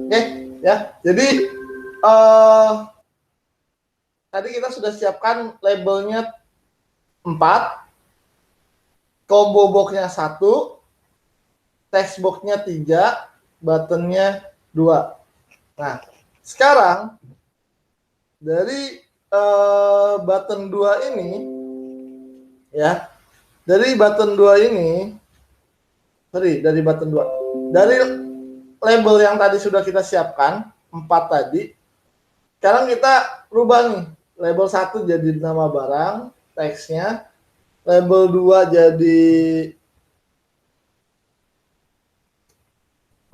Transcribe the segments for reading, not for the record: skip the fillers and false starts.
Oke, ya. Jadi tadi kita sudah siapkan labelnya 4, combo boxnya 1, text boxnya 3, buttonnya 2. Nah, sekarang dari button 2 ini, ya, dari button 2 ini, dari button 2, dari label yang tadi sudah kita siapkan, 4 tadi, sekarang kita rubah nih, label 1 jadi nama barang, teksnya, label 2 jadi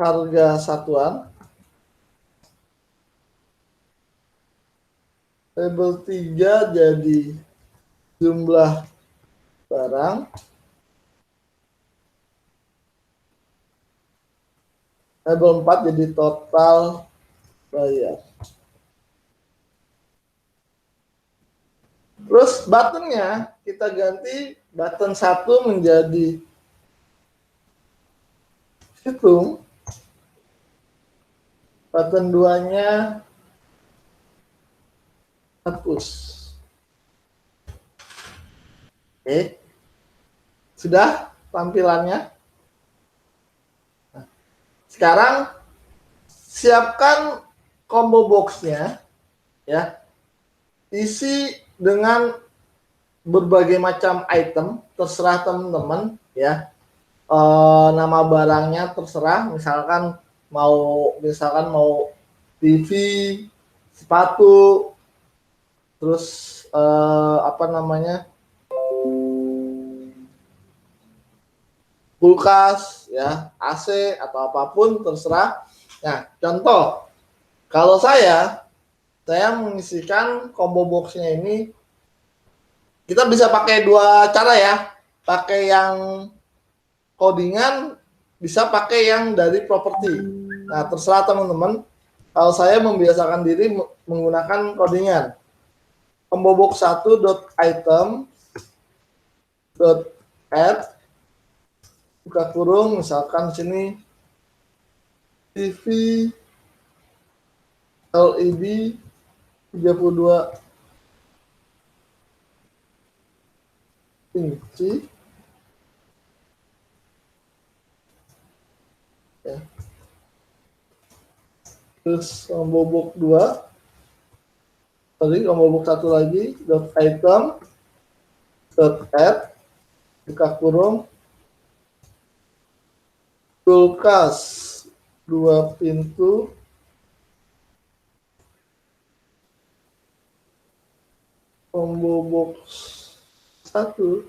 harga satuan, label 3 jadi jumlah barang, label 4 jadi total bayar. Terus buttonnya kita ganti button 1 menjadi hitung, button 2-nya hapus. Oke, sudah tampilannya. Nah, sekarang siapkan combo box-nya, ya, isi dengan berbagai macam item, terserah teman-teman, ya. Nama barangnya terserah, misalkan mau TV, sepatu, terus kulkas, ya, AC atau apapun terserah. Nah, contoh, kalau saya mengisikan combo boxnya ini, kita bisa pakai 2 cara ya, pakai yang codingan, bisa pakai yang dari properti. Nah, terserah teman-teman. Kalau saya membiasakan diri menggunakan codingan. Combo box 1.item .add, buka kurung, misalkan sini TV LED 32 inci, ya. Terus combo box 2, combo box 1 lagi, .item .add, buka kurung, kulkas 2 pintu, combo box 1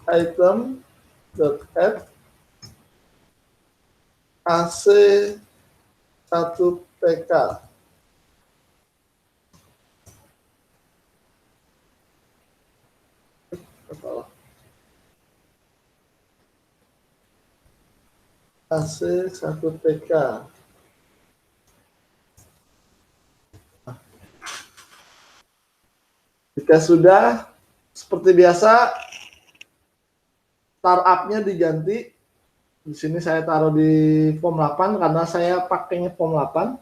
.item .add, AC 1 PK. AC 1 PK. Jika sudah, seperti biasa, startup-nya diganti. Di sini saya taruh di form 8 karena saya pakainya form 8.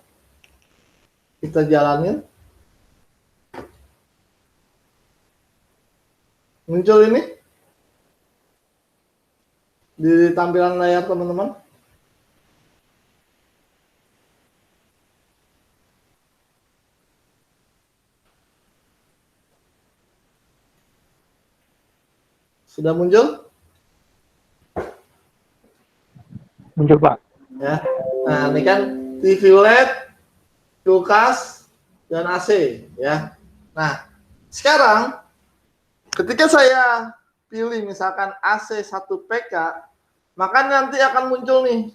Kita jalanin. Muncul ini di tampilan layar teman-teman. Sudah muncul? Muncul, Pak. Ya. Nah, ini kan TV LED, kulkas, dan AC, ya. Nah, sekarang ketika saya pilih misalkan AC 1 PK, maka nanti akan muncul nih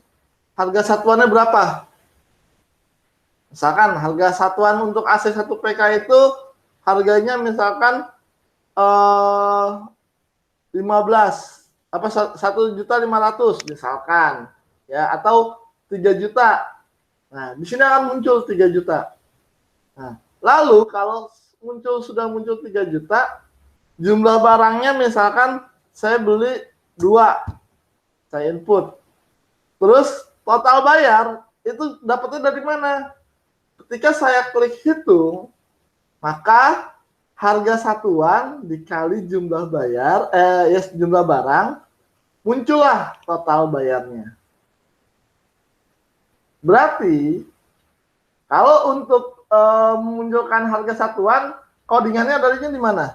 harga satuannya berapa. Misalkan harga satuan untuk AC 1 PK itu harganya misalkan 15, 1.500.000 misalkan, ya, atau 3 juta. Nah, di sini akan muncul 3 juta. Nah, lalu kalau sudah muncul 3 juta, jumlah barangnya misalkan saya beli 2, saya input. Terus total bayar itu dapatnya dari mana? Ketika saya klik hitung, maka harga satuan dikali jumlah bayar, jumlah barang, muncullah total bayarnya. Berarti kalau untuk memunculkan harga satuan, codingannya adanya di mana?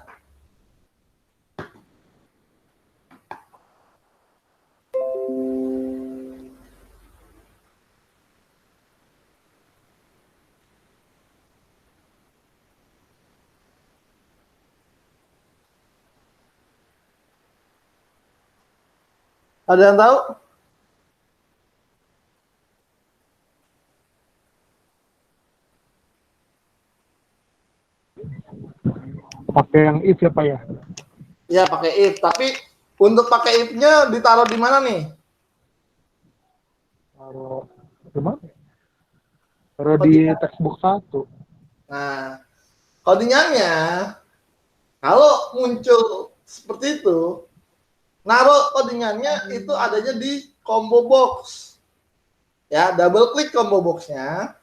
Ada yang tahu? Pakai yang if ya Pak ya? Ya pakai if, tapi untuk pakai if-nya ditaruh di mana nih? Taruh di mana? Taruh di textbook 1. Nah, codingannya kalau muncul seperti itu, naruh codingannya itu adanya di combo box. Ya, double klik combo box-nya.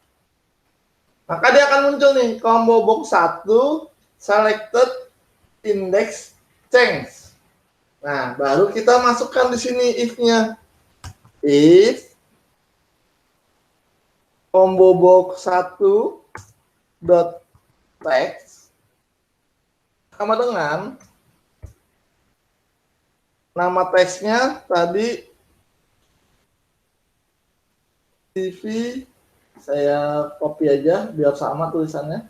Maka dia akan muncul nih, combo box 1 selected index change. Nah, baru kita masukkan di sini if-nya. If combo box 1 dot text sama dengan nama teksnya tadi TV, saya copy aja biar sama tulisannya.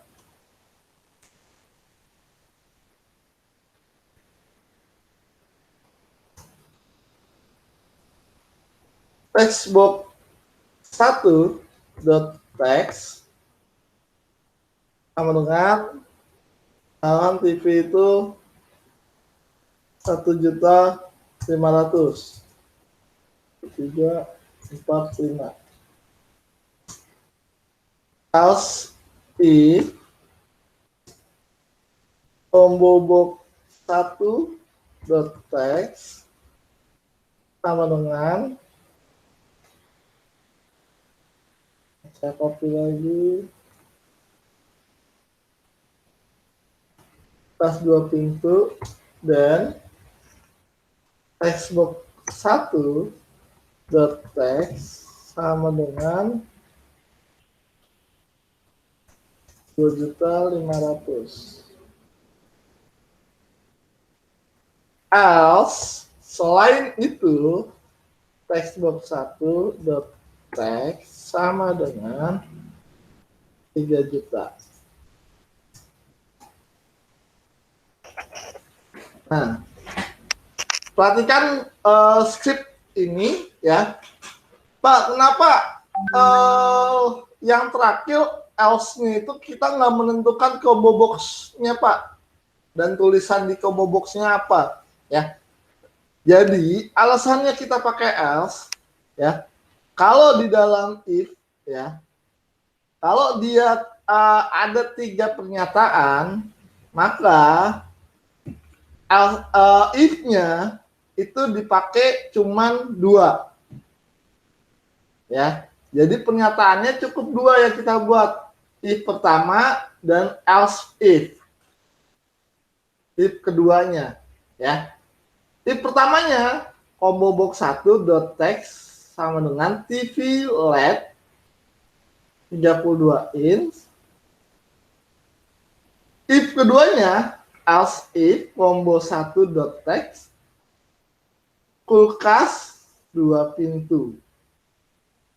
Textbox 1 dot text sama dengan TV itu 1.500.000 345. Else if combo box 1 dot text sama dengan, saya copy lagi, tas 2 pintu dan textbox 1 dot text sama dengan 2.500.000. Else selain itu textbox 1 dot text sama dengan 3 juta. Nah, perhatikan script ini ya. Pak, kenapa yang terakhir else-nya itu kita nggak menentukan combo box-nya, Pak? Dan tulisan di combo box-nya apa? Ya. Jadi, alasannya kita pakai else ya. Kalau di dalam if ya, kalau dia ada 3 pernyataan, maka if-nya itu dipakai cuman 2. Ya. Jadi pernyataannya cukup 2 yang kita buat. If pertama dan else if. If keduanya, ya. If pertamanya combo box 1 dot text sama dengan TV LED 32 inch. If keduanya else if combo 1 dot text kulkas 2 pintu.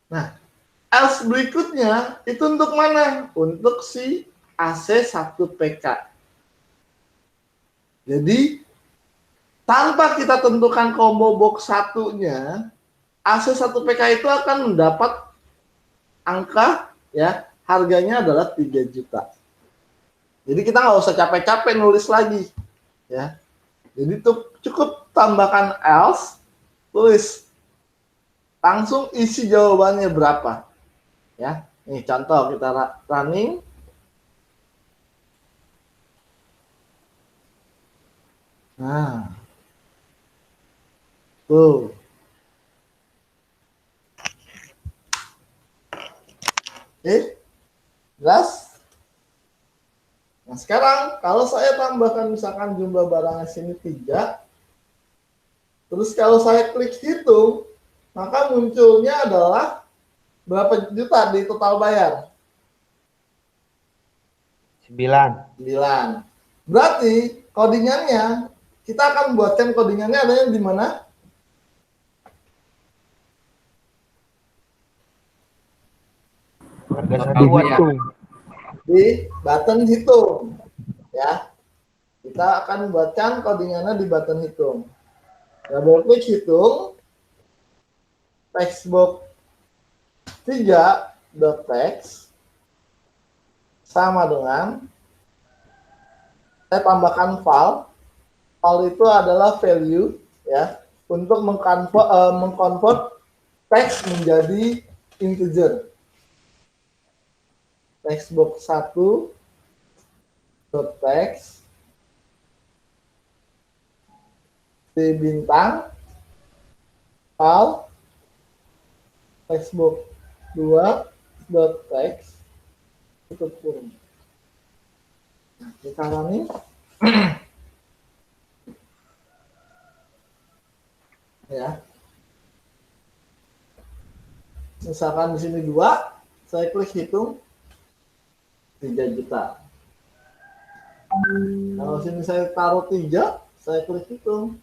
Nah, else berikutnya itu untuk mana? Untuk si AC1 PK. Jadi tanpa kita tentukan combo box 1-nya, AC1 PK itu akan mendapat angka ya, harganya adalah 3 juta. Jadi kita nggak usah capek-capek nulis lagi ya. Jadi cukup tambahkan else, tulis langsung isi jawabannya berapa. Ya, nih contoh kita running. Nah, tuh. Jelas? Nah, sekarang kalau saya tambahkan misalkan jumlah barangnya sini 3, terus kalau saya klik hitung, maka munculnya adalah berapa juta di total bayar? 9. 9. Berarti codingannya, kita akan buatkan codingannya adanya di mana? Harga satuan ya. Di button hitung. Ya. Kita akan buatkan codingannya di button hitung. Double klik hitung. Textbox 3.text sama dengan saya tambahkan val. Val itu adalah value ya untuk mengconvert teks menjadi integer. Textbox 1.text di bintang val textbook 2.text tutup kurung. Nah, kita alami. Ya. Misalkan di sini 2, saya klik hitung 3 juta. Kalau sini saya taruh 3, saya klik hitung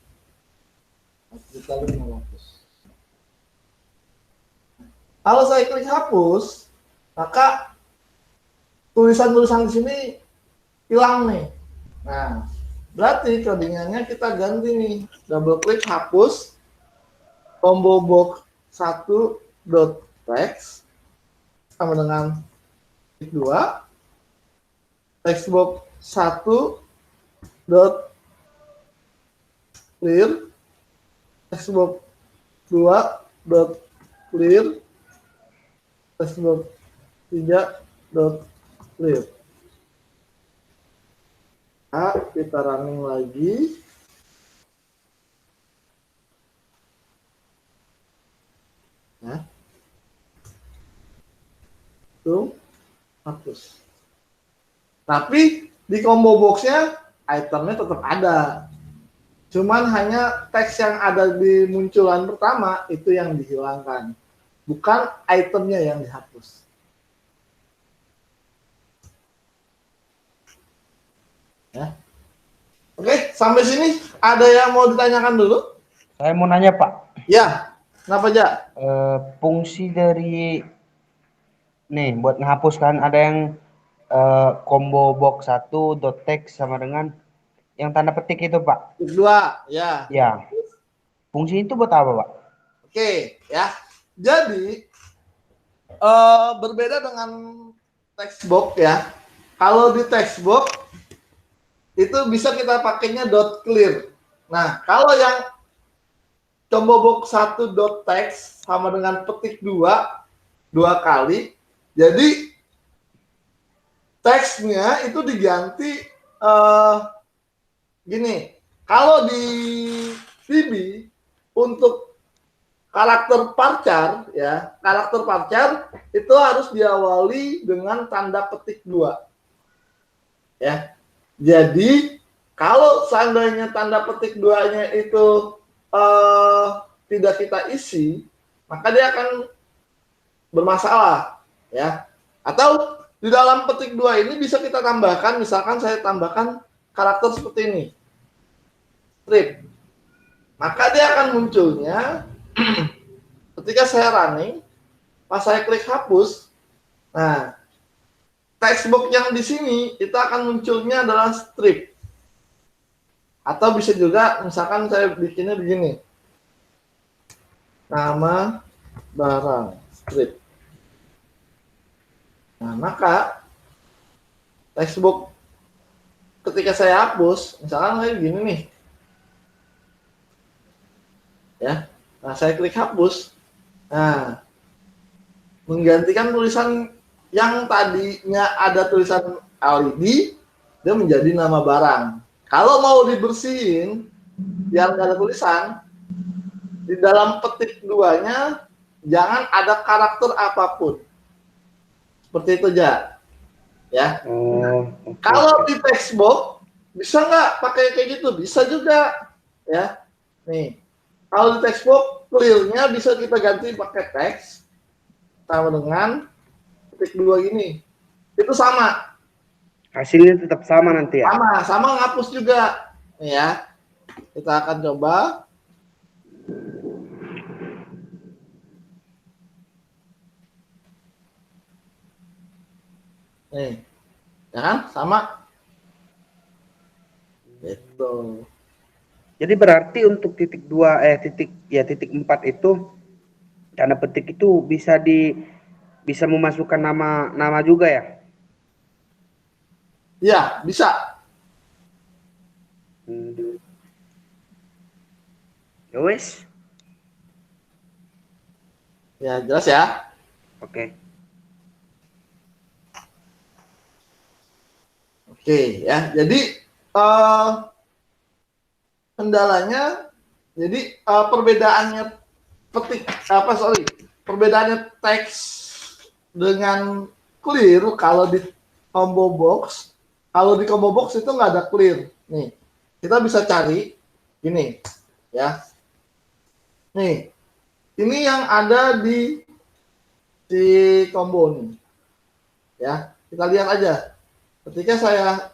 4.500. Kalau saya klik hapus, maka tulisan-tulisan di sini hilang nih. Nah, berarti codingannya kita ganti nih. Double klik hapus combo box 1.text sama dengan 2 textbox 1.clear textbox 2.clear textbox 3.clear. Nah, kita running lagi. Nah, tuh hapus. Tapi di combo boxnya itemnya tetap ada. Cuman hanya teks yang ada di munculan pertama itu yang dihilangkan. Bukan itemnya yang dihapus. Ya. Oke, sampai sini ada yang mau ditanyakan dulu? Saya mau nanya Pak. Ya, kenapa aja? Fungsi dari nih buat ngehapus kan ada yang combo box 1.text sama dengan yang tanda petik itu Pak. 2, ya. Ya. Fungsi itu buat apa Pak? Oke, ya. Jadi berbeda dengan textbox ya. Kalau di textbox itu bisa kita pakainya .clear. Nah, kalau yang combo box 1.text sama dengan petik 2 kali. Jadi teksnya itu diganti gini. Kalau di VB untuk karakter parchar ya, karakter parchar itu harus diawali dengan tanda petik 2. Ya. Jadi kalau seandainya tanda petik 2-nya itu tidak kita isi, maka dia akan bermasalah ya. Atau di dalam petik 2 ini bisa kita tambahkan, misalkan saya tambahkan karakter seperti ini. Strip. Maka dia akan munculnya ketika saya running, pas saya klik hapus, nah textbox yang di sini itu akan munculnya adalah strip. Atau bisa juga misalkan saya bikinnya begini. Nama barang strip. Nah, maka textbox ketika saya hapus, misalkan saya begini nih. Ya. Nah, saya klik hapus. Nah, menggantikan tulisan yang tadinya ada tulisan LED, dia menjadi nama barang. Kalau mau dibersihin, biar nggak ada tulisan, di dalam petik 2-nya jangan ada karakter apapun. Seperti itu aja. Ya. Oh, oke, Kalau oke. di textbook bisa nggak pakai kayak gitu? Bisa juga. Ya. Nih. Kalau di textbook clear-nya bisa kita ganti pakai teks sama dengan ketik 2 gini. Itu sama. Hasilnya tetap sama nanti ya? Sama ngapus juga. Nih ya. Kita akan coba. Nih. Ya kan? Sama. Gitu. Jadi berarti untuk titik 2 titik 4 itu tanda petik itu bisa memasukkan nama juga ya? Iya, bisa. Ya wes. Ya, jelas ya. Oke. Oke, ya. Jadi kendalanya, jadi perbedaannya perbedaannya teks dengan clear kalau di combo box, itu nggak ada clear. Nih, kita bisa cari gini, ya. Nih, ini yang ada di combo nih, ya. Kita lihat aja. Ketika saya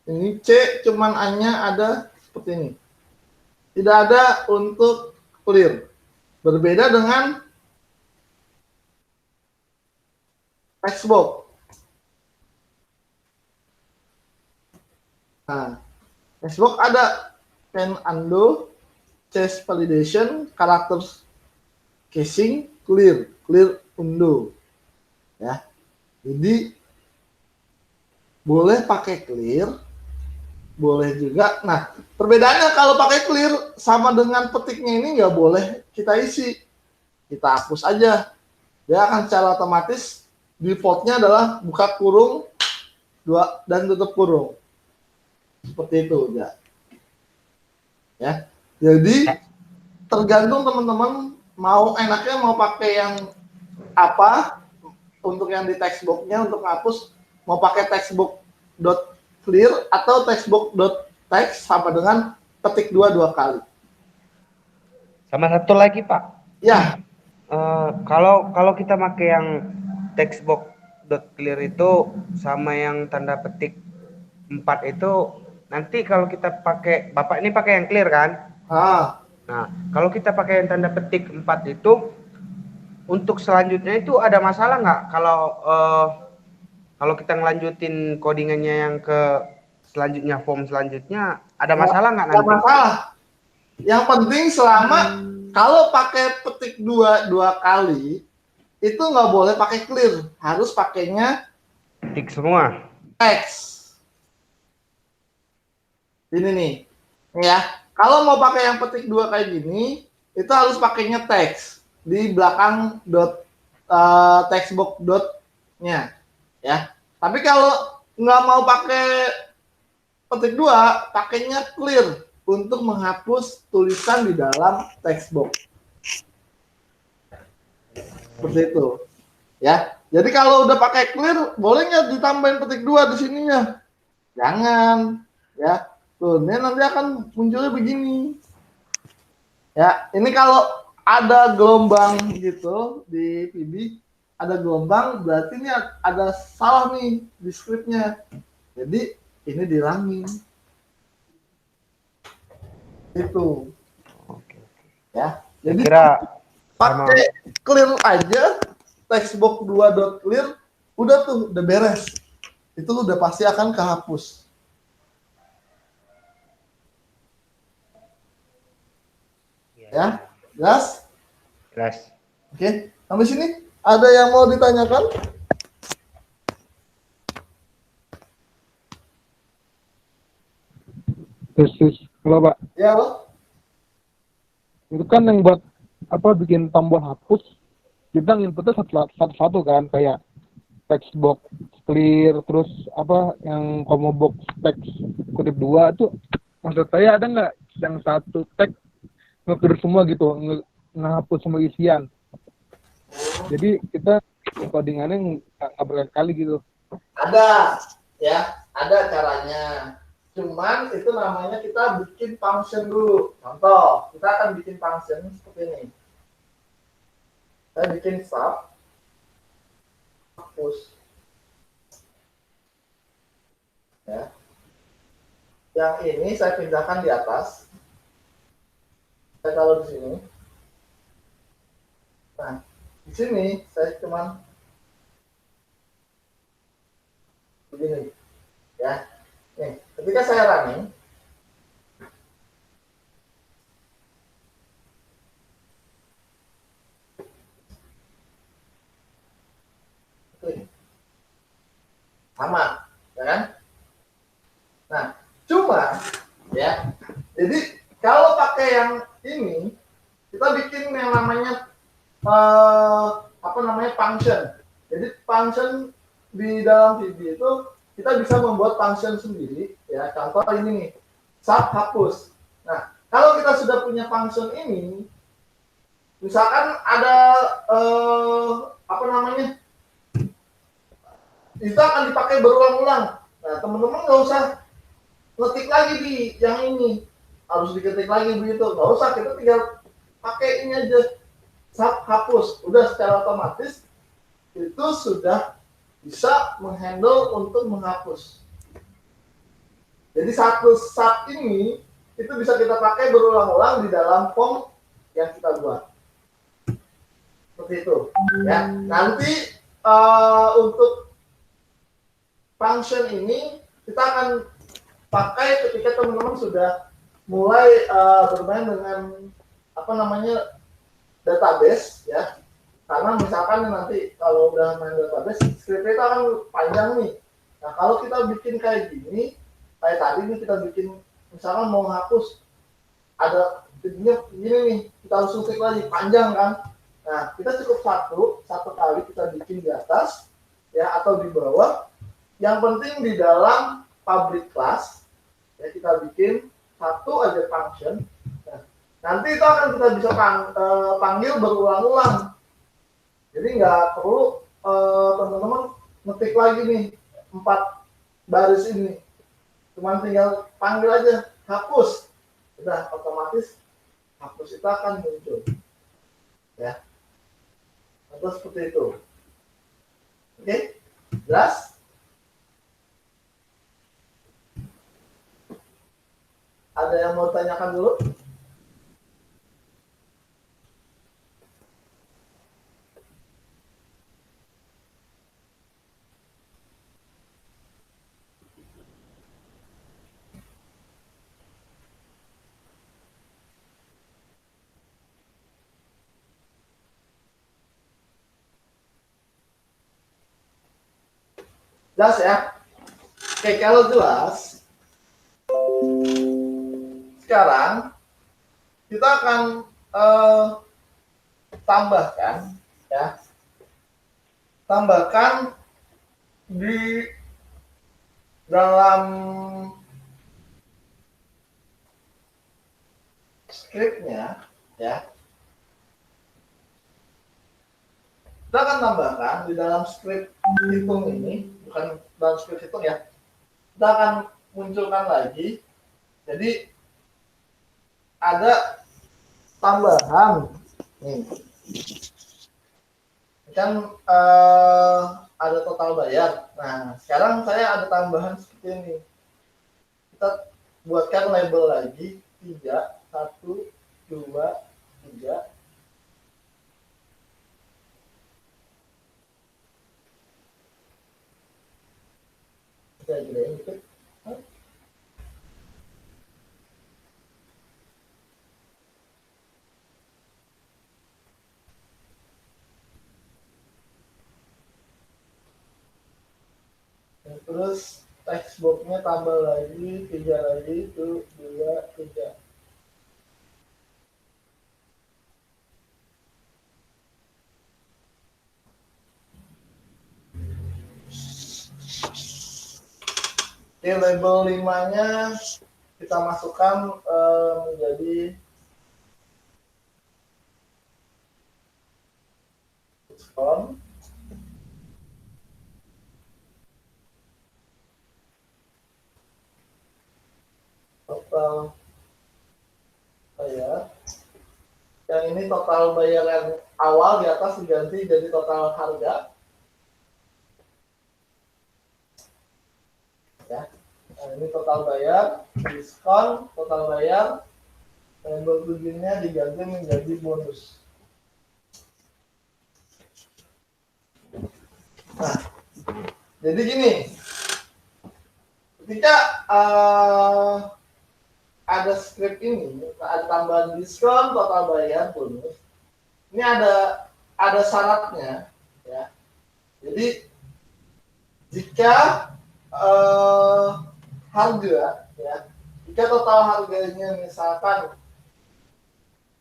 ini C cuman hanya ada seperti ini. Tidak ada untuk clear. Berbeda dengan textbook. Nah, textbook ada pen undo, chest validation, characters casing, clear undo. Ya. Jadi boleh pakai clear, boleh juga. Nah, perbedaannya kalau pakai clear sama dengan petiknya ini nggak boleh kita isi. Kita hapus aja. Dia akan secara otomatis defaultnya adalah buka kurung dan tutup kurung. Seperti itu ya. Ya. Jadi tergantung teman-teman enaknya mau pakai yang apa untuk yang di textbooknya untuk ngapus, mau pakai textbook.clear atau textbook.text sama dengan ketik dua kali. Sama satu lagi Pak. Ya. Kalau kita pakai yang textbook.clear itu sama yang tanda petik 4 itu nanti kalau kita pakai, Bapak ini pakai yang clear kan? Nah, kalau kita pakai yang tanda petik 4 itu untuk selanjutnya itu ada masalah nggak kalau kita ngelanjutin codingannya yang ke selanjutnya, form selanjutnya ada masalah nggak nanti? Nggak masalah. Yang penting selama kalau pakai petik dua kali itu nggak boleh pakai clear, harus pakainya Petik semua. text. Ini nih, ya. Kalau mau pakai yang petik 2 kayak gini, itu harus pakainya text di belakang textbook.nya, ya. Tapi kalau nggak mau pakai petik 2, pakainya clear untuk menghapus tulisan di dalam textbook. Seperti itu, ya. Jadi kalau udah pakai clear, boleh nggak ditambahin petik 2 di sininya? Jangan, ya. Tuh, ini nanti akan munculnya begini. Ya, ini kalau ada gelombang gitu di PB, ada gelombang, berarti ini ada salah nih di scriptnya. Jadi ini dihilangin. Itu. Ya, jadi pakai clear aja, textbook 2.clear, udah tuh, udah beres. Itu udah pasti akan kehapus. Ya, jelas? Jelas. Oke, sampai sini ada yang mau ditanyakan? Terus, kalau Pak, Ya, loh. itu kan yang buat bikin tombol hapus, kita inputnya satu-satu kan, kayak textbox clear, terus yang combo box text kutip 2 itu, maksud saya ada nggak yang satu teks nge-clear semua gitu, ngehapus semua isian. Jadi kita codingannya nggak berkali gitu. Ada, ya, ada caranya. Cuman itu namanya kita bikin function dulu. Contoh, kita akan bikin function seperti ini. Saya bikin sub, hapus, ya. Yang ini saya pindahkan di atas. Saya taruh di sini. Nah, di sini saya cuman begini, ya. Nih, ketika saya running, sama, ya kan? Nah, cuma, ya. Jadi kalau pakai yang ini, kita bikin yang namanya function. Jadi function di dalam VB itu kita bisa membuat function sendiri, ya. Contoh ini nih, sub hapus. Nah, kalau kita sudah punya function ini, misalkan ada itu akan dipakai berulang-ulang. Nah, teman-teman nggak usah ngetik lagi di yang ini, harus diketik lagi begitu, nggak usah, kita tinggal pakai ini aja, sub hapus, udah secara otomatis itu sudah bisa menghandle untuk menghapus. Jadi satu sub ini itu bisa kita pakai berulang-ulang di dalam form yang kita buat. Seperti itu, ya. Nanti untuk function ini kita akan pakai ketika teman-teman sudah mulai bermain dengan database, ya. Karena misalkan nanti kalau udah main database, script kita akan panjang nih. Nah, kalau kita bikin kayak gini, kayak tadi nih kita bikin, misalkan mau hapus, ada jadinya gini nih, kita harus klik lagi, panjang kan. Nah, kita cukup satu kali kita bikin di atas, ya, atau di bawah. Yang penting di dalam public class, ya, kita bikin satu aja function. Nah, nanti itu akan kita bisa panggil berulang-ulang. Jadi nggak perlu teman-teman ngetik lagi nih 4 baris ini. Cuman tinggal panggil aja, hapus. Udah otomatis hapus itu akan muncul. Ya. Atau seperti itu. Oke? Jelas? Ada yang mau tanyakan dulu? Jelas ya? Oke, kalau jelas, sekarang kita akan tambahkan, ya, tambahkan di dalam scriptnya, ya. Kita akan tambahkan di dalam script hitung ini, bukan dalam script hitung, ya. Kita akan munculkan lagi. Jadi ada tambahan nih. Kan ada total bayar. Nah, sekarang saya ada tambahan seperti ini. Kita buatkan label lagi 3, 1, 2, 3. Kita gedein dikit. Terus textbooknya tambah lagi 3 lagi, 1, 2, 3. Di label 5-nya kita masukkan menjadi font. total bayar. Yang ini total bayar yang awal di atas diganti jadi total harga. Ya. Nah, ini total bayar, diskon, total bayar, dan bertujuannya diganti menjadi bonus. Nah, jadi gini, ketika ada script ini, ada tambahan diskon, total bayar, bonus. Ini ada syaratnya, ya. Jadi jika harga, ya, jika total harganya misalkan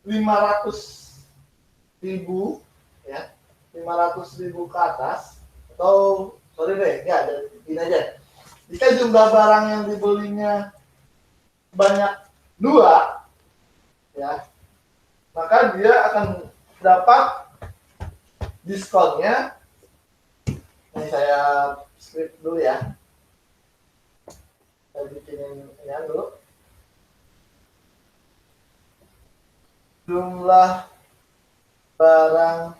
500.000, ya, 500.000 ke atas, atau sorry deh, enggak ada ini aja. Jika jumlah barang yang dibelinya banyak 2, ya, maka dia akan dapat diskonnya. Ini saya script dulu ya. Saya bikinin ini dulu. Jumlah barang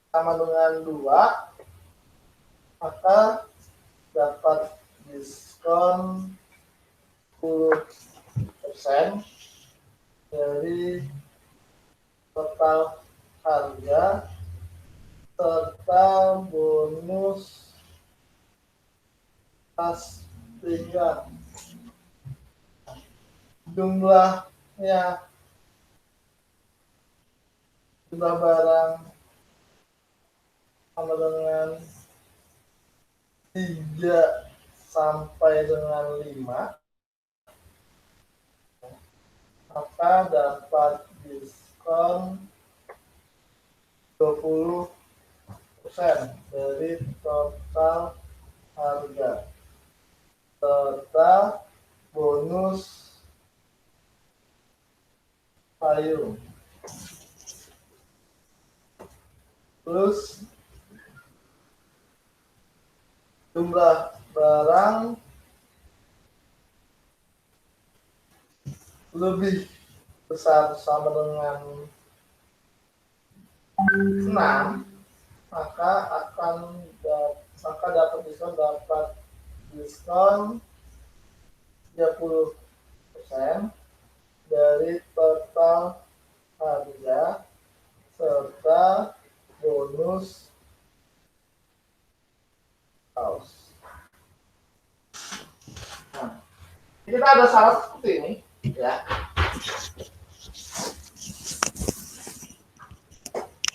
sama dengan 2, maka dapat diskon 10% dari total harga serta bonus tas pinggang. Jumlah barang sama dengan 3 sampai dengan 5, maka dapat diskon 20% dari total harga serta bonus payung. Plus jumlah barang lebih besar sama dengan 6, maka dapat diskon 30% dari total harga serta bonus kaos. Nah, kita ada syarat seperti ini, ya.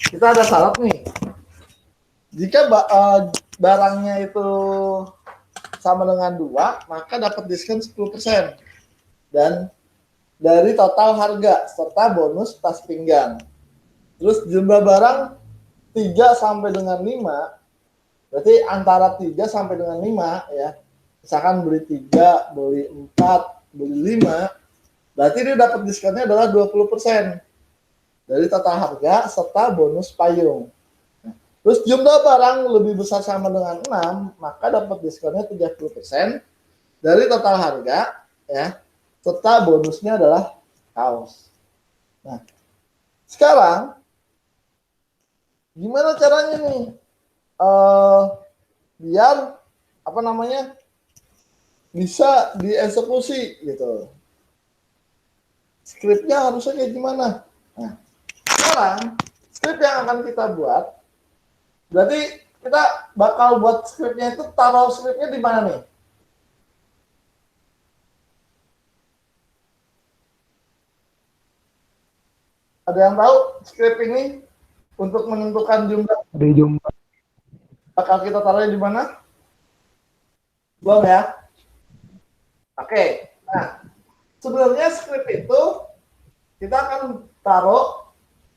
Kita ada syarat nih. Jika barangnya itu sama dengan 2, maka dapat diskon 10% dan dari total harga serta bonus tas pinggang. Terus jumlah barang 3 sampai dengan 5, berarti antara 3 sampai dengan 5, ya. Misalkan beli 3, beli 4, beli 5, berarti dia dapat diskonnya adalah 20% dari total harga serta bonus payung. Terus jumlah barang lebih besar sama dengan 6, maka dapat diskonnya 30% dari total harga, ya, serta bonusnya adalah kaos. Nah, sekarang gimana caranya nih biar bisa dieksekusi gitu. Skripnya harusnya kayak gimana? Nah, sekarang skrip yang akan kita buat, berarti kita bakal buat skripnya itu, taruh skripnya di mana nih? Ada yang tahu skrip ini untuk menentukan jumlah? Bakal kita taruhnya di mana? Belum ya? Oke. Nah, sebenarnya skrip itu kita akan taruh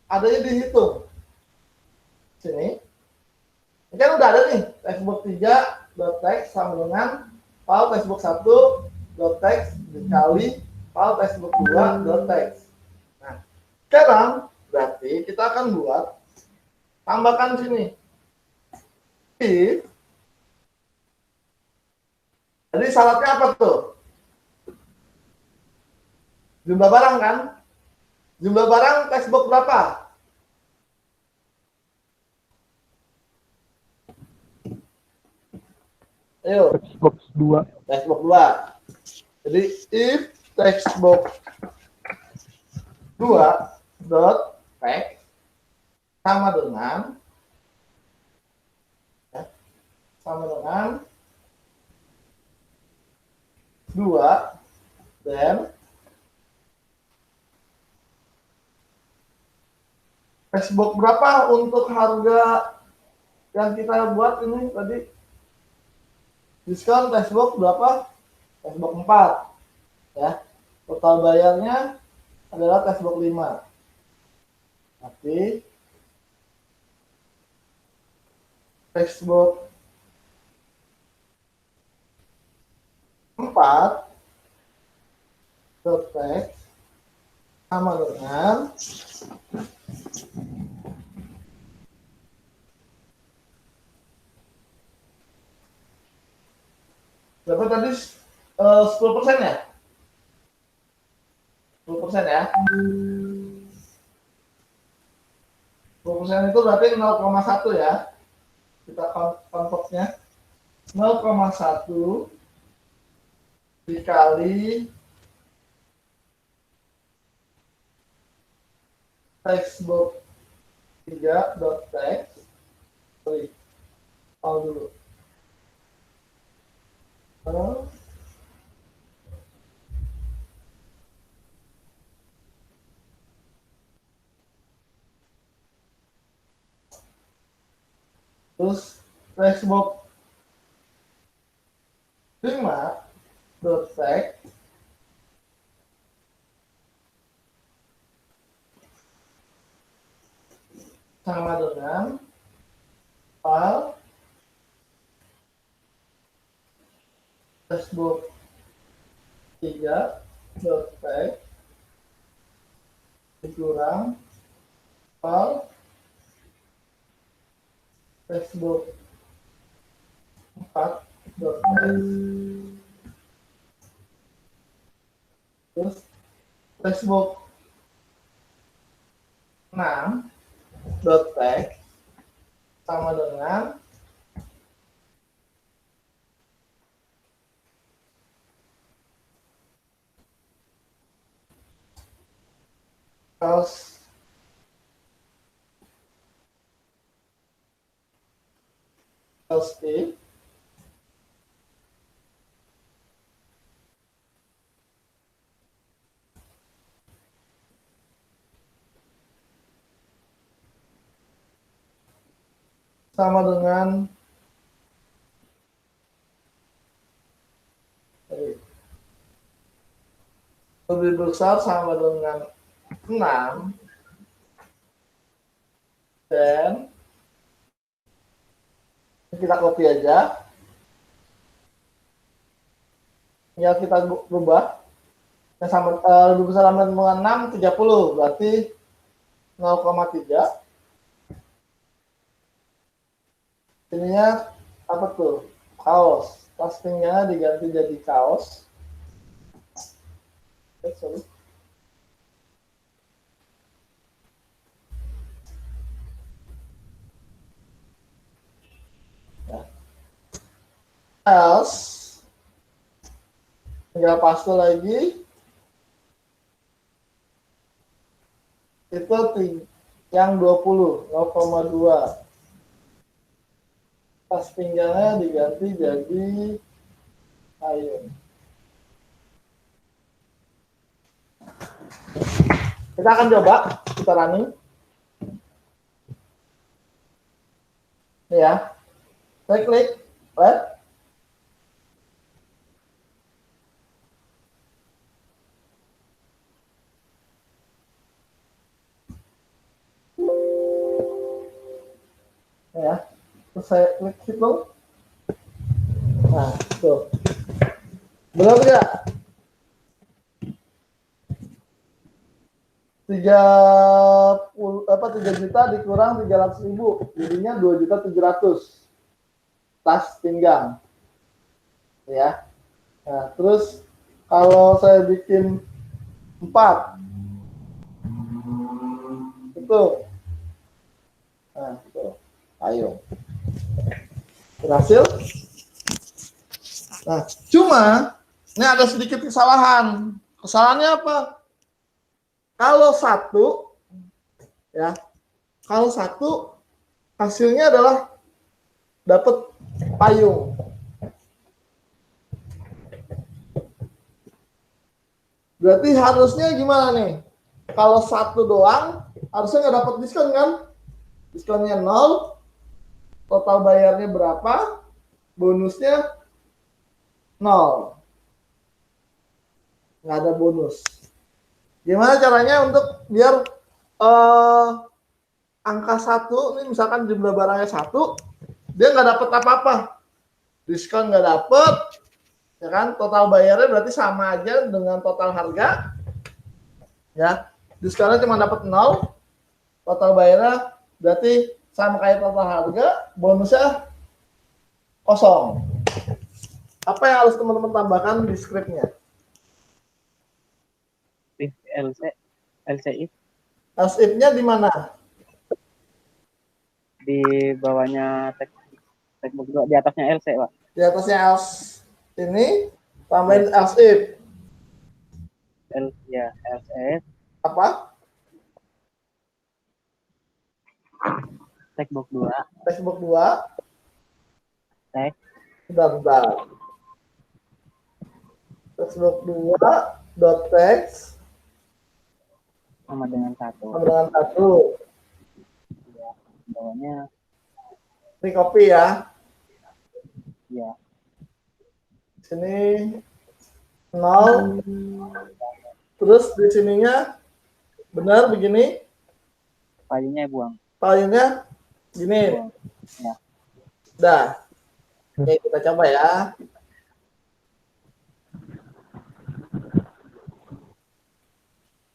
adanya dihitung. Sini. Ini kan udah ada nih, textbook 3.text sama dengan file textbook 1.text dikali file textbook 2.text. Nah, sekarang berarti kita akan buat, tambahkan sini. Jadi syaratnya apa tuh? Jumlah barang kan? Jumlah barang textbook berapa? Ayo. Textbook 2. Textbook 2. Jadi if textbook 2 dot text sama dengan sama dengan 2 dan textbook berapa untuk harga yang kita buat ini tadi? Diskon textbook berapa? Textbook 4 ya. Total bayarnya adalah textbook 5. Tapi textbook 4 dot text sama dengan berapa tadi? 10% ya? 10% ya? 10% itu berarti 0,1 ya. Kita convertnya 0,1 dikali textbook 3 dot text. Sorry, dulu. Terus textbook 5 dot text sama dengan file textbook 3 dot text dikurang file textbook 4 dot text. Terus textbook 6 dot text sama dengan kaos T sama dengan lebih besar sama dengan 6 dan kita copy aja, tinggal kita rubah yang sama lebih besar sama dengan 6 30 berarti 0,3. ininya apa tuh? Kaos. Castingnya diganti jadi kaos. Sorry. Else tinggal paste lagi itu yang 20 0,2 pas pinggangnya diganti jadi ayun. Kita akan coba kita running ya. Saya klik right. Ya, terus saya klik situ. Nah, tuh. Belum ya? 3 juta dikurang 300.000, jadinya 2.700.000 tas pinggang. Ya. Nah, terus kalau saya bikin 4. Itu. Nah, itu. Ayo. Berhasil? Nah, cuma ini ada sedikit kesalahan. Kesalahannya apa? Kalau 1, ya, kalau 1 hasilnya adalah dapat payung. Berarti harusnya gimana nih? Kalau 1 doang, harusnya nggak dapat diskon kan? Diskonnya 0, total bayarnya berapa? Bonusnya 0. Nggak ada bonus. Gimana caranya untuk biar angka 1, ini misalkan jumlah barangnya 1, dia nggak dapat apa-apa. Diskon nggak dapat, ya kan? Total bayarnya berarti sama aja dengan total harga. Ya, diskonnya cuma dapat 0, total bayarnya berarti sama kayak total harga, bonusnya kosong. Apa yang harus teman-teman tambahkan di scriptnya? Else if Else if-nya di mana? di bawahnya textbook 2, di atasnya else, Pak. Di atasnya else ini tambahin else if. Else if Apa? textbook 2. Textbook 2. Text. Bentar. Textbook 2 dot text sama dengan 1. sama dengan 1. Ya, bawahnya Ini copy ya. ya. Sini 0. Terus di sininya benar begini. Payungnya buang. Payungnya gini. Ya. Dah. Oke, kita coba ya.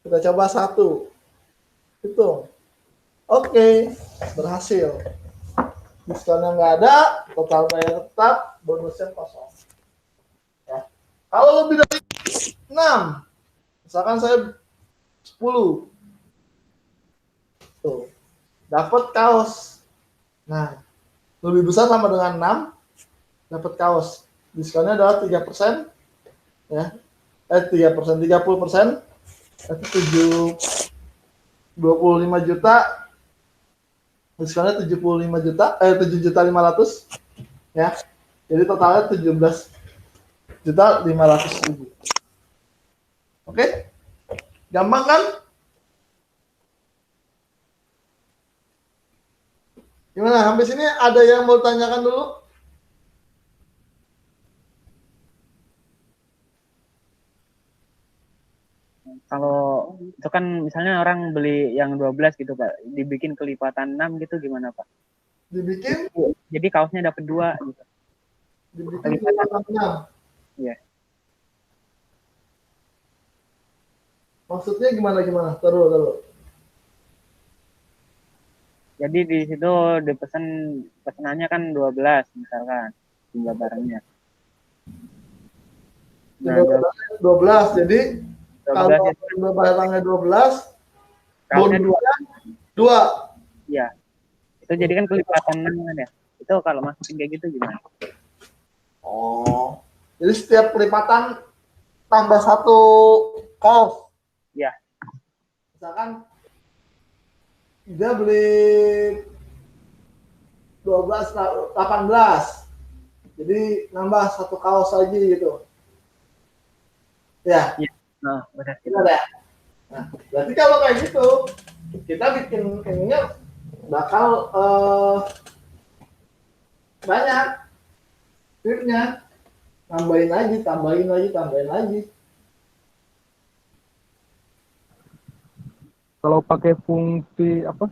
Kita coba 1. Hitung. Oke, berhasil. Diskonnya nggak ada, total bayar tetap, bonusnya kosong. Ya. Kalau lebih dari 6, misalkan saya 10, tuh, dapat kaos. Nah, lebih besar sama dengan 6, dapat kaos. Diskonnya adalah 3%, ya. 3%, 30%, itu 25 juta. Diskonnya 75 juta, 7.500.000, ya. Jadi totalnya 17.500.000. Oke? Gampang kan? Gimana? Sampai sini ada yang mau tanyakan dulu? Kalau itu kan misalnya orang beli yang 12 gitu, Pak, dibikin kelipatan 6 gitu gimana, Pak? Dibikin? Jadi kaosnya dapat 2 gitu. Dibikin kelipatan 6. Iya. Maksudnya gimana? Terus. Jadi di situ pesanannya kan 12 misalkan jumlah barangnya. Nah, 12. Jadi 12 kalau itu jumlah barangnya 12, kaosnya 2. bonusnya 2. Iya. Itu jadi kan kelipatan 6 kan ya. Itu kalau masukin kayak gitu gimana? Oh. Jadi setiap kelipatan tambah 1 kaos. Iya. Misalkan dia beli 12, 18. Jadi nambah 1 kaos lagi gitu. Ya. Iya. Nah, benar. Benar ya? Nah, berarti kalau kayak gitu, kita bikin ininya bakal banyak scriptnya. Tambahin lagi. Kalau pakai fungsi apa?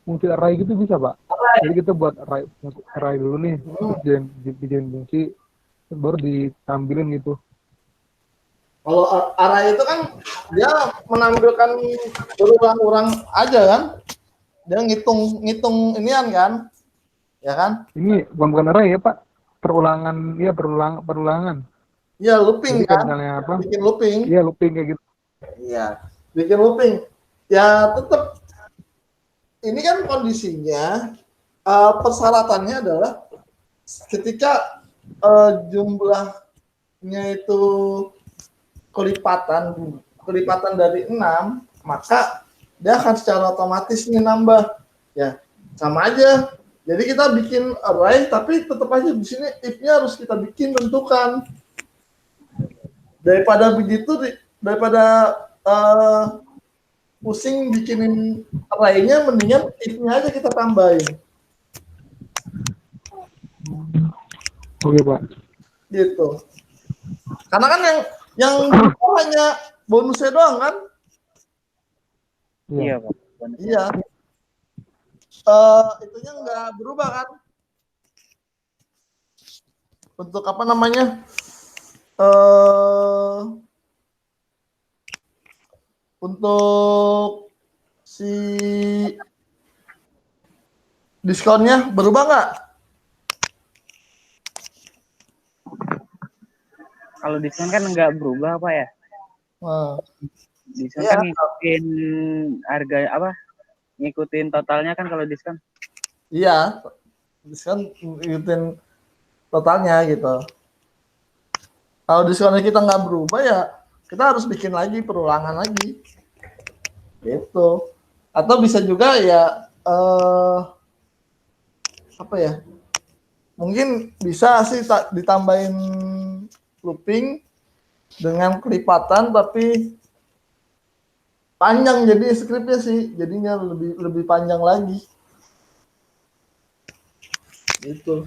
Fungsi array gitu bisa, Pak? Jadi kita buat array dulu nih, terus dijadiin fungsi, terus baru ditampilin gitu. Kalau array itu kan dia menampilkan berulang-ulang aja kan? Dia ngitung inian kan? Ya kan? Ini bukan array ya, Pak? Perulangan. Iya, looping jadi kan? Misalnya apa? Bikin looping. Iya, looping kayak gitu. Iya, bikin looping. Ya tetap ini kan kondisinya persyaratannya adalah ketika jumlahnya itu kelipatan dari 6, maka dia akan secara otomatis nih nambah. Ya, sama aja. Jadi kita bikin array tapi tetap aja di sini if-nya harus kita bikin tentukan. Daripada pusing bikinin array-nya, mendingan if-nya aja kita tambahin. Oke, Pak. Gitu. Karena kan yang hanya bonusnya doang kan? Iya, Pak. Iya. Itunya nggak berubah kan? Untuk apa namanya? Untuk si diskonnya berubah nggak? Kalau diskon kan nggak berubah apa ya? Diskon kan ngikutin harga apa? Ngikutin totalnya kan kalau diskon. Iya, diskon ngikutin totalnya gitu. Kalau diskonnya kita nggak berubah ya kita harus bikin lagi perulangan lagi. Gitu. Atau bisa juga ya apa ya? Mungkin bisa sih ditambahin looping dengan kelipatan tapi panjang jadi skripnya sih, jadinya lebih panjang lagi. Gitu.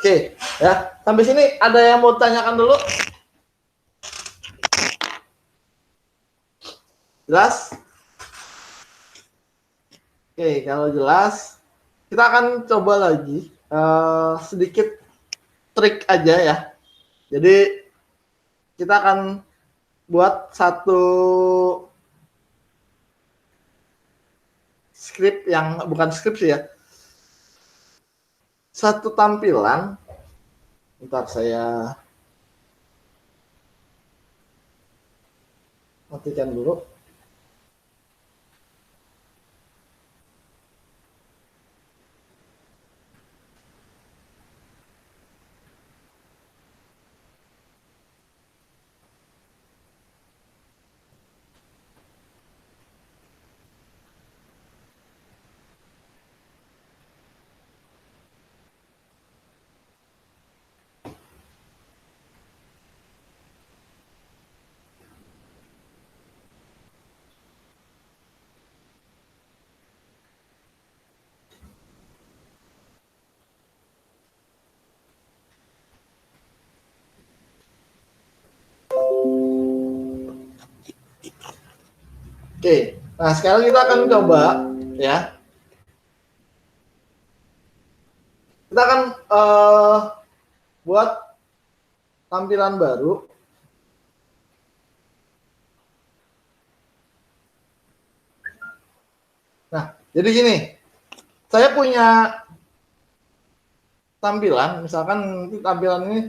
Oke, ya. Sampai sini ada yang mau tanyakan dulu? Jelas? Oke, kalau jelas, kita akan coba lagi sedikit trik aja ya. Jadi kita akan buat satu skrip yang bukan skrip sih ya. Satu tampilan. Bentar saya matikan dulu. Oke, nah sekarang kita akan coba ya. Kita akan buat tampilan baru. Nah, jadi gini, saya punya tampilan, misalkan tampilan ini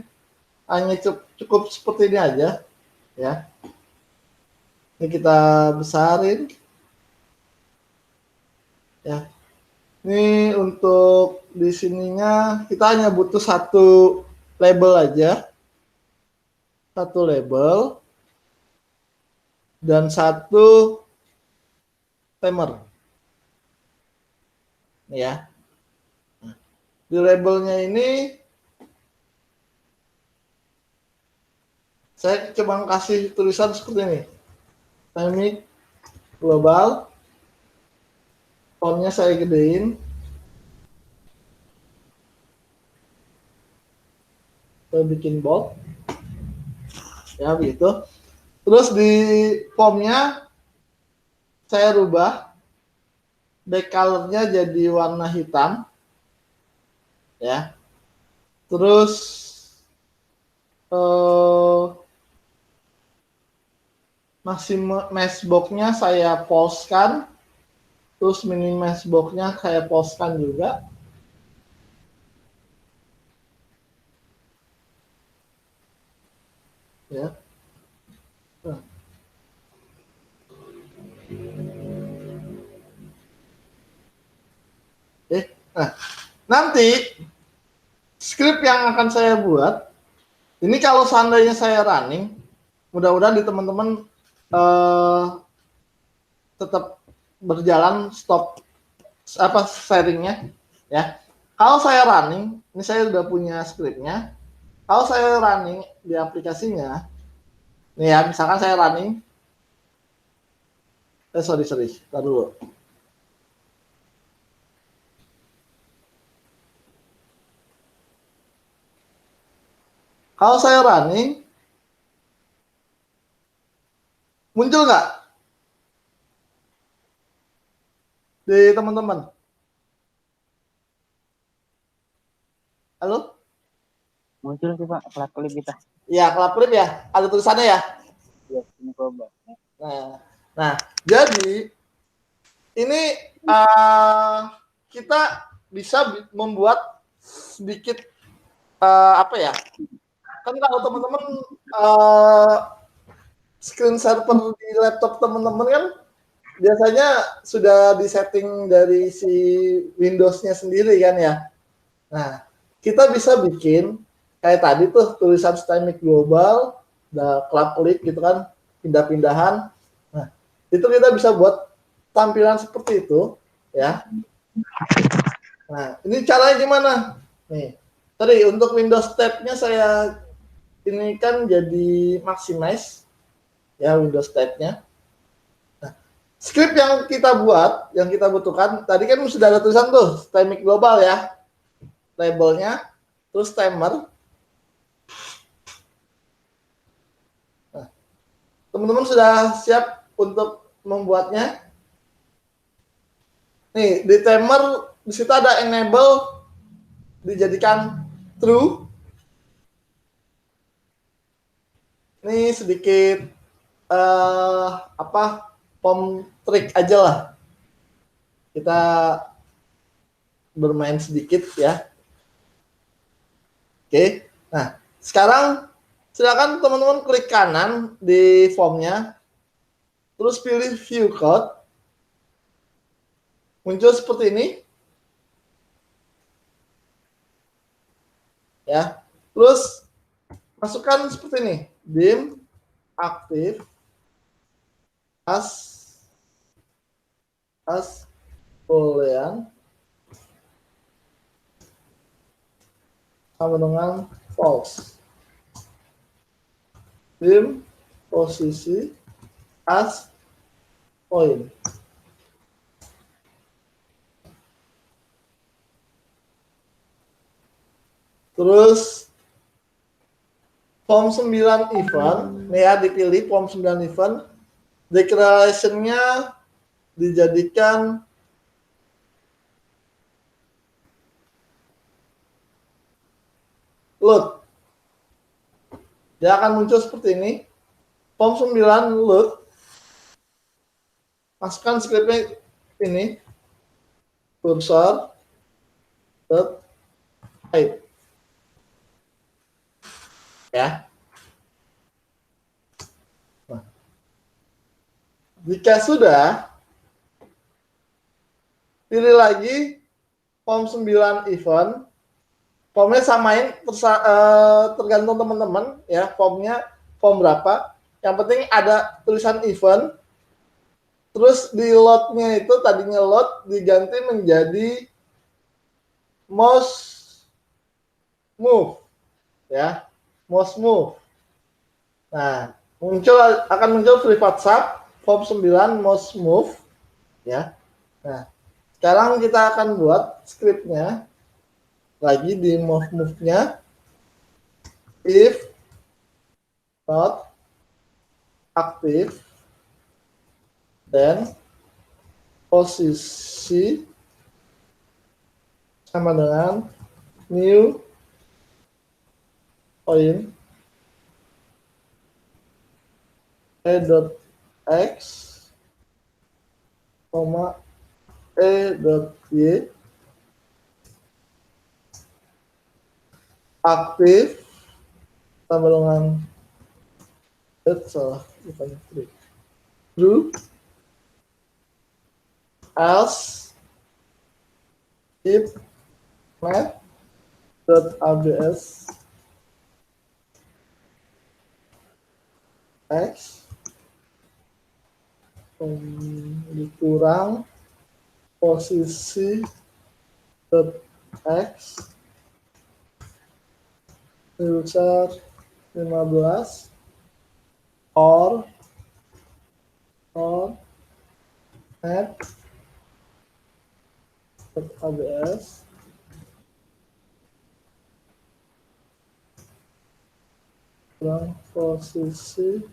hanya cukup seperti ini aja, ya. Ini kita besarin, ya. Ini untuk di sininya kita hanya butuh satu label aja, satu label dan satu timer, ya. Di labelnya ini saya coba kasih tulisan seperti ini, timing global, fontnya saya gedein, saya bikin bold, ya begitu. Terus di formnya saya rubah back colornya jadi warna hitam, ya. Terus maximum boxnya saya postkan, terus mini boxnya saya postkan juga. ya. Nah. Nah, nanti script yang akan saya buat, ini kalau seandainya saya running, mudah-mudahan di teman-teman tetap berjalan stop sharingnya ya. Kalau saya running, ini saya udah punya scriptnya. Kalau saya running di aplikasinya, nih ya, misalkan saya running, sorry, tar dulu. Kalau saya running, muncul nggak di teman-teman? Halo? Muncul sih Pak, klip kita. Iya, klip ya. Ada tulisannya ya? Iya, ini coba. Nah, jadi ini kita bisa membuat sedikit apa ya? Kan kalau teman-teman screen saver di laptop teman-teman kan biasanya sudah disetting dari si Windows-nya sendiri kan ya. Nah, kita bisa bikin kayak tadi tuh tulisan Systemic Global, ada klip gitu kan, pindah-pindahan. Nah, itu kita bisa buat tampilan seperti itu ya. Nah, ini caranya gimana? Nih, tadi untuk Windows tab-nya saya ini kan jadi maximize ya Windows tab-nya. Nah, script yang kita buat, yang kita butuhkan, tadi kan sudah ada tulisan tuh, Systemic Global ya, labelnya, terus timer. Nah, teman-teman sudah siap untuk membuatnya? Nih, di timer, di situ ada enable, dijadikan true. Ini sedikit pom trik aja lah. Kita bermain sedikit ya. Oke. Nah, sekarang silakan teman-teman klik kanan di formnya. Terus pilih view code. Muncul seperti ini. Ya. Terus masukkan seperti ini. Dim aktif as boolean sama dengan false. Dim posisi as point. Terus form 9 event, nih ya dipilih form 9 event, declaration-nya dijadikan load. Dia akan muncul seperti ini. Form 9 load. Masukkan scriptnya ini. Cursor. Type. Ya. Nah. Jika sudah, pilih lagi form 9 event. Formnya samain tergantung teman-teman ya, formnya form berapa. Yang penting ada tulisan event. Terus di load-nya itu tadinya load diganti menjadi most move ya, most move. Nah, akan muncul free WhatsApp form 9 most move ya. Nah, sekarang kita akan buat scriptnya lagi di move-nya if not active then posisi sama dengan new point e.x e.y aktif sama dengan salah, bukan true. True, else, if, math.abs, x, dikurang posisi x besar 15 or at abs kurang posisi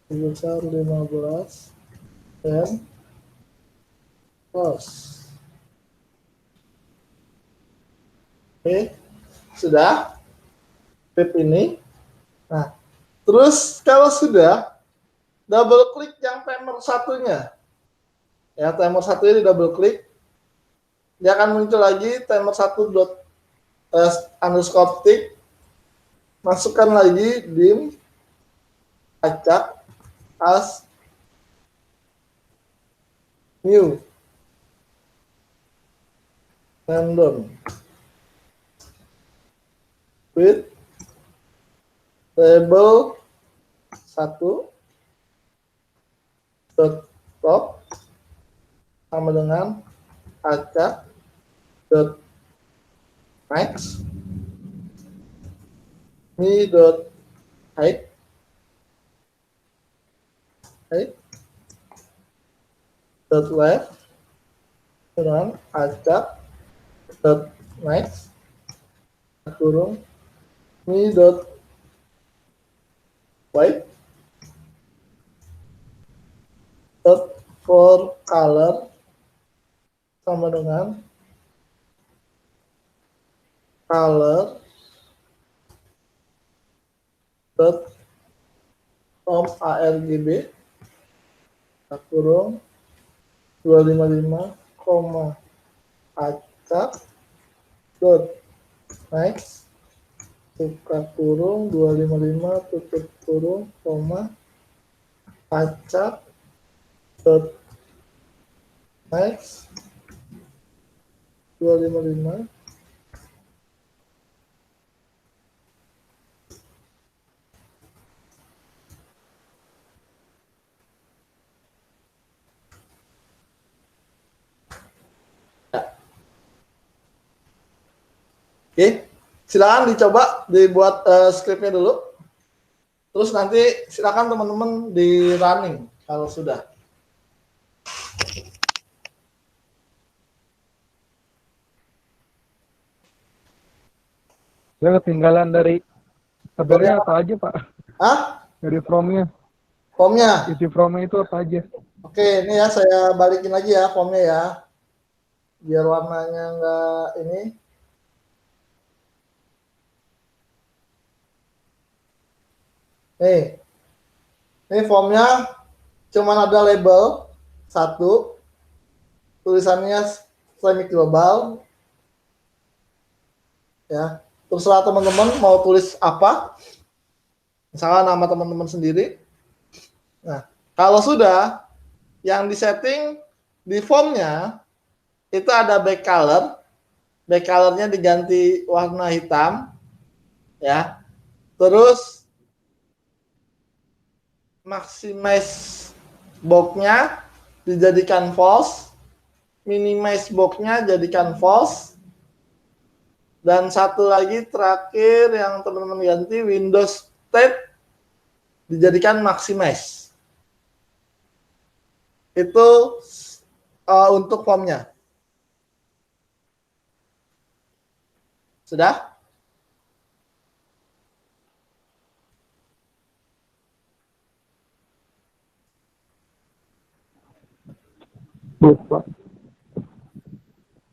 besar 15 dan close. Oke, sudah step ini. Nah, terus kalau sudah, double klik yang timer satunya. Ya, timer satu ini double klik. Dia akan muncul lagi timer 1 tick. Masukkan lagi dim acak as new random with label 1 top sama dengan acak max me height left dengan acak max kurung me white for color sama dengan color from ARGB kurung 255, acak max buka kurung 255 tutup kurung koma acak max 255 Oke, silakan dicoba dibuat skripnya dulu. Terus nanti silakan teman-teman di running kalau sudah. Saya ketinggalan dari tabelnya apa aja, Pak? Hah? Dari formnya. Formnya? Isi formnya itu apa aja? Oke, ini ya saya balikin lagi ya formnya ya. Biar warnanya enggak ini. Nih, ini formnya cuman ada label 1, tulisannya semi global, ya. Terserah teman-teman mau tulis apa, misalnya nama teman-teman sendiri. Nah, kalau sudah, yang disetting di formnya itu ada back colornya diganti warna hitam, ya. Terus maximize box-nya dijadikan false, minimize box-nya jadikan false, dan satu lagi terakhir yang teman-teman ganti Windows state dijadikan maximize. Itu untuk formnya. Sudah? Lupa.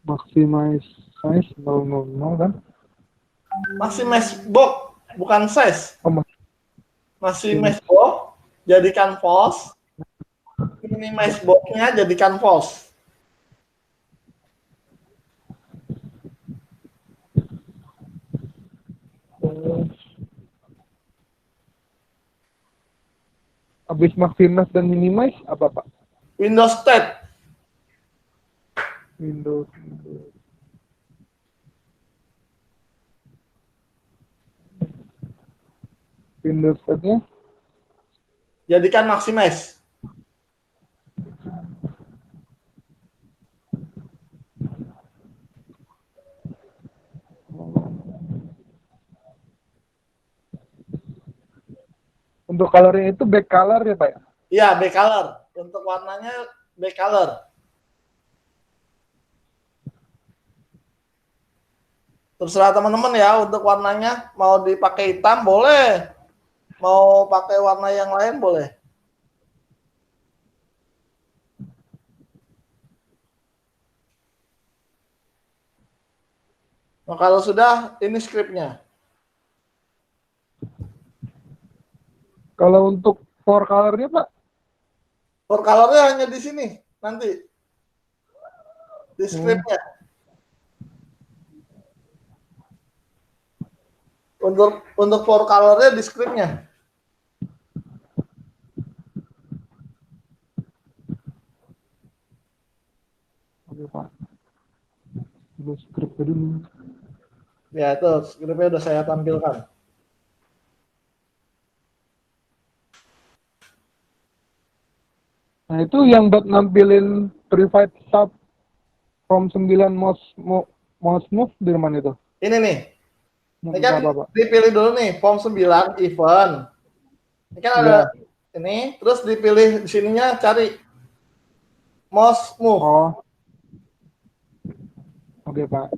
Maximize size 000 kan? Maximize box, bukan size. Oh, Maximize box jadikan false, minimize box-nya jadikan false. Habis maximize dan minimize apa Pak? Windows State. Windows. Windows State-nya? Jadikan maximize. Untuk colornya itu back color ya Pak ya? Iya, back color. Untuk warnanya back color. Terserah teman-teman ya, untuk warnanya mau dipakai hitam boleh. Mau pakai warna yang lain boleh. Nah, kalau sudah, ini scriptnya. Kalau untuk for color-nya Pak? For color-nya hanya di sini nanti. Di scriptnya. Untuk for color-nya di scriptnya. Oke Pak. Dulu script dulu. Ya, itu scriptnya udah saya tampilkan. Nah, itu yang buat nampilin private sub from 9 mouse move di mana itu? Ini nih. Ini kan apa, Pak? dipilih dulu nih, form 9 event. Ini kan ada ini, terus dipilih di sininya cari mouse move. Oh. Oke, Pak.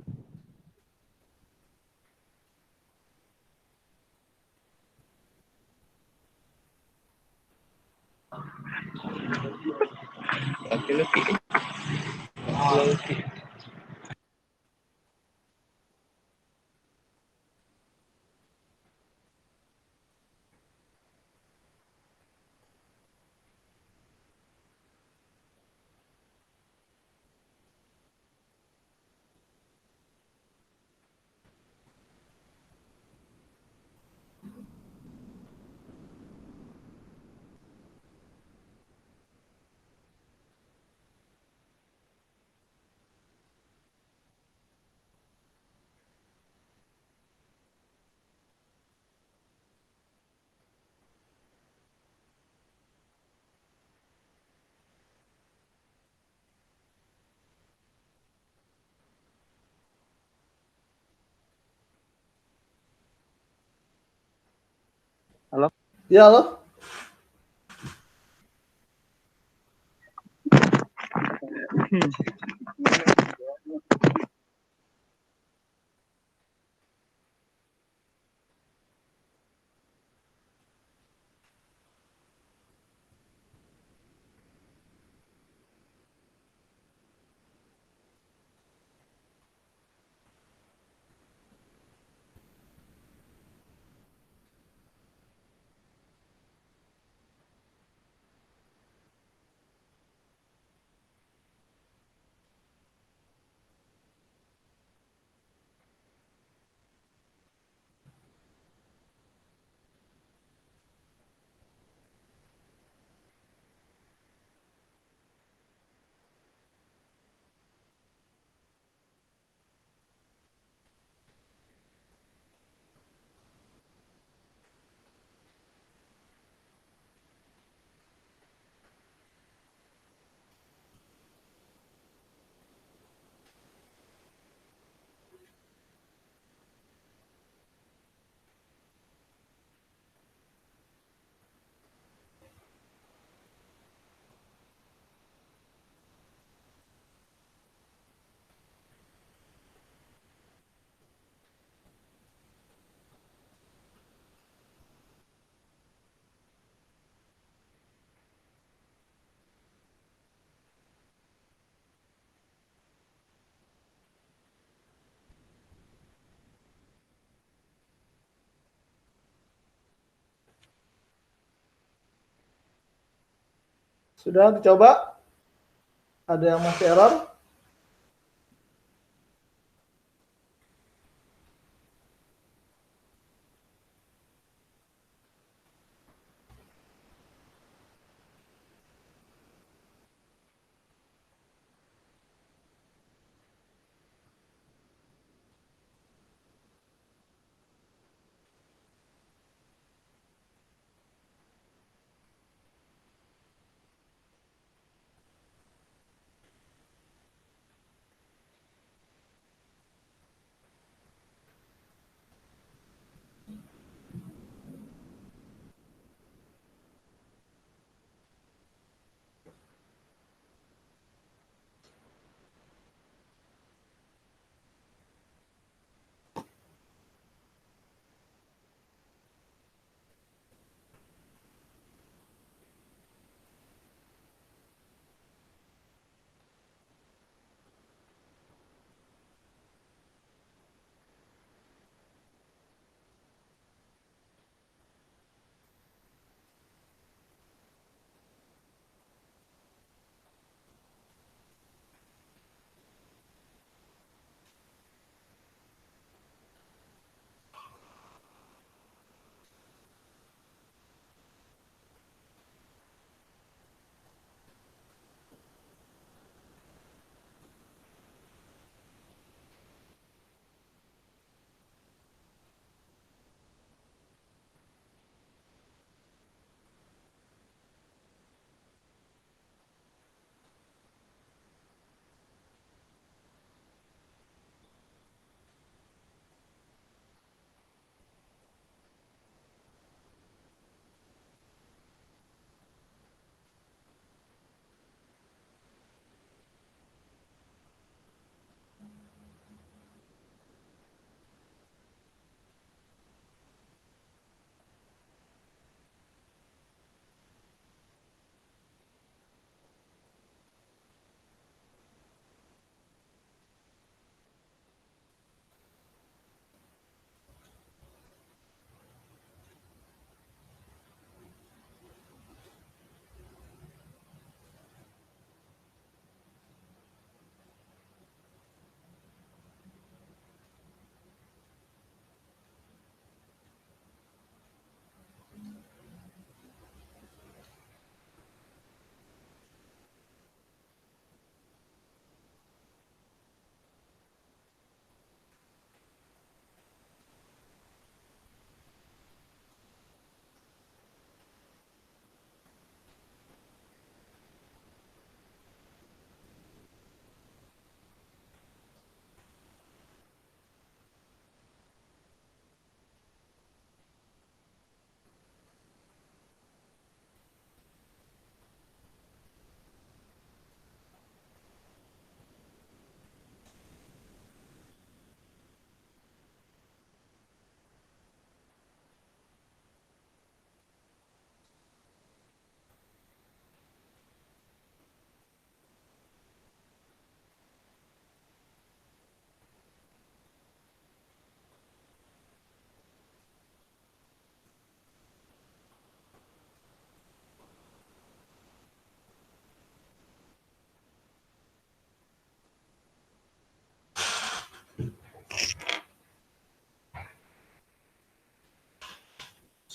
Halo? Ya, halo. Sudah dicoba? Ada yang masih error?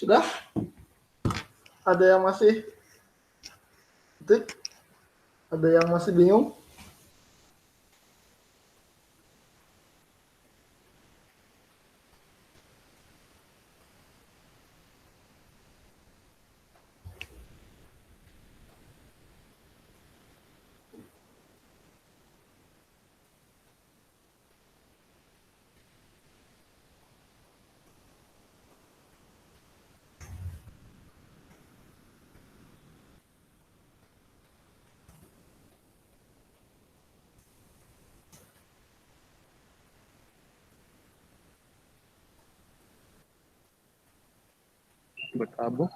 Sudah? Ada yang masih ketik? Ada yang masih bingung? Bertabung.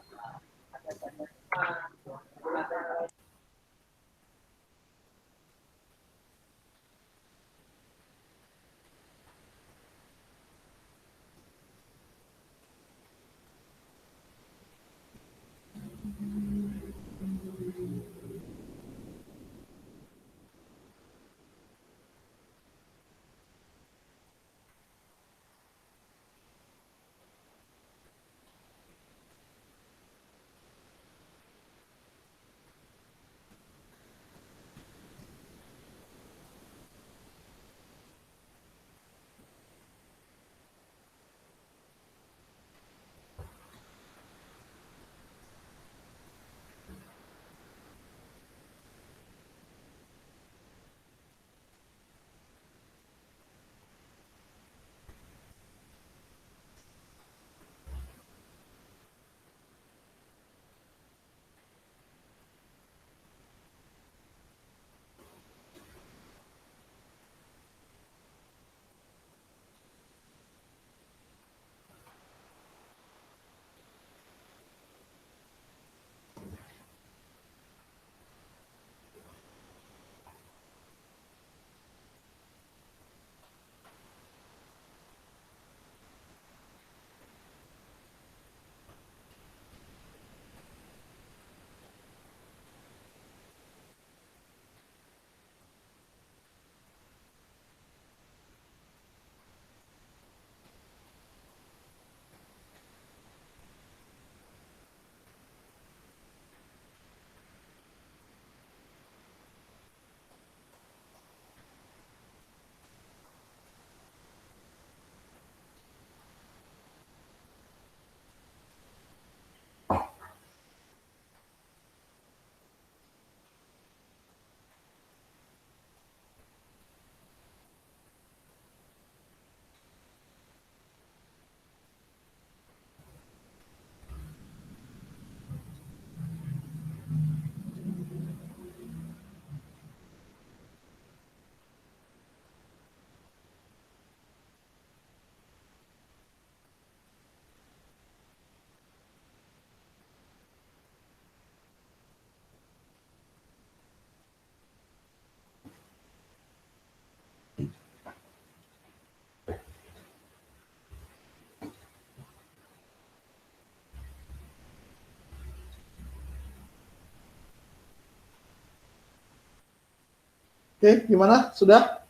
Oke, gimana? Sudah?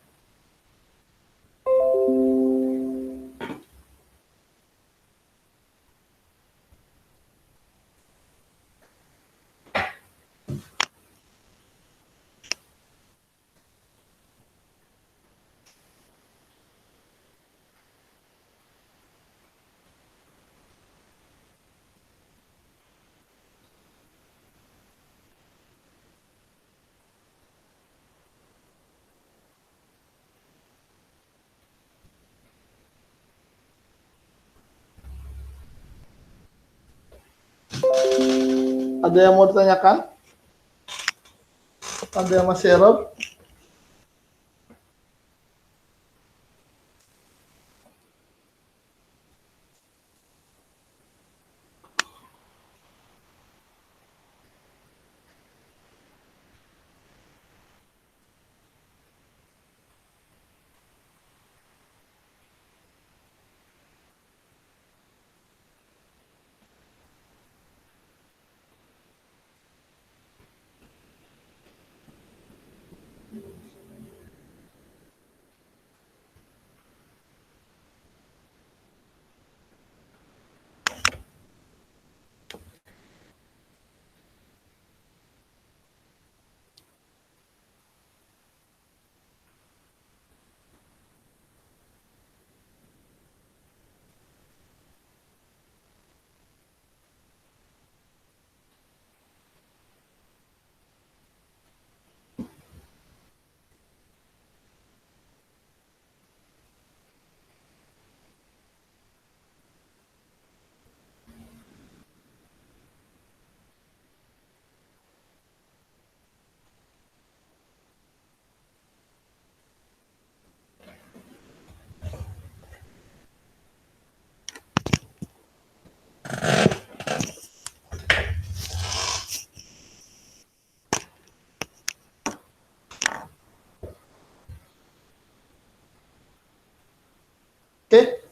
Ada yang mau ditanyakan? Ada yang masih error?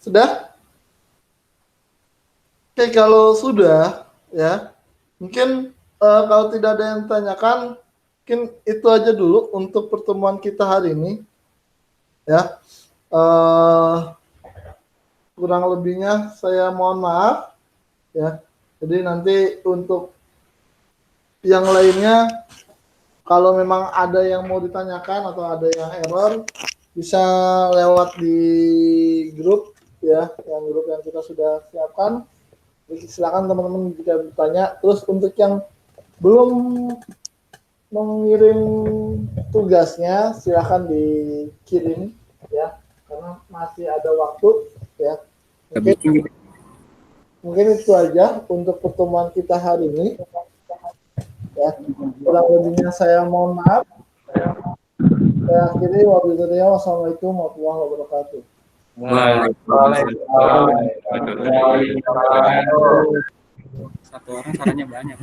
Sudah? Oke, kalau sudah, ya, mungkin kalau tidak ada yang tanyakan, mungkin itu aja dulu untuk pertemuan kita hari ini. Ya, kurang lebihnya saya mohon maaf. Ya, jadi nanti untuk yang lainnya, kalau memang ada yang mau ditanyakan atau ada yang error, bisa lewat di grup, ya, grup yang kita sudah siapkan. Silakan teman-teman jika bertanya. Terus untuk yang belum mengirim tugasnya, silakan dikirim, ya, karena masih ada waktu, ya. Mungkin itu aja untuk pertemuan kita hari ini. Ya, kurang lebihnya saya mohon maaf. Saya akhiri, wassalamualaikum warahmatullahi wabarakatuh. Satu orang caranya banyak.